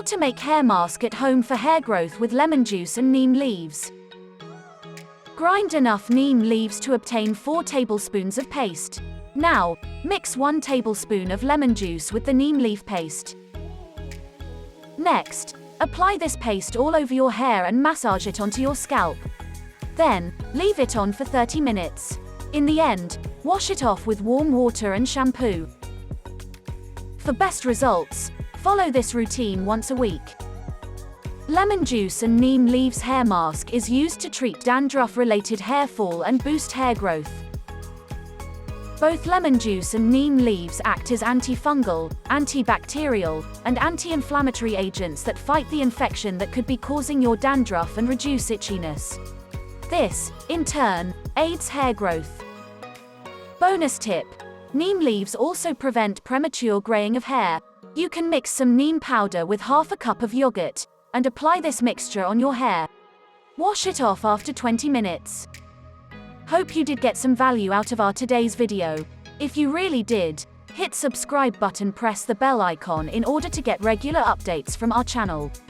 to make hair mask at home for hair growth with lemon juice and neem leaves. Grind enough neem leaves to obtain 4 tablespoons of paste. Now, mix 1 tablespoon of lemon juice with the neem leaf paste. Next, apply this paste all over your hair and massage it onto your scalp. Then, leave it on for 30 minutes. In the end, wash it off with warm water and shampoo. For best results, follow this routine once a week. Lemon juice and neem leaves hair mask is used to treat dandruff-related hair fall and boost hair growth. Both lemon juice and neem leaves act as antifungal, antibacterial, and anti-inflammatory agents that fight the infection that could be causing your dandruff and reduce itchiness. This, in turn, aids hair growth. Bonus tip: neem leaves also prevent premature graying of hair. You can mix some neem powder with half a cup of yogurt, and apply this mixture on your hair. Wash it off after 20 minutes. Hope you did get some value out of our today's video. If you really did, hit subscribe button, press the bell icon in order to get regular updates from our channel.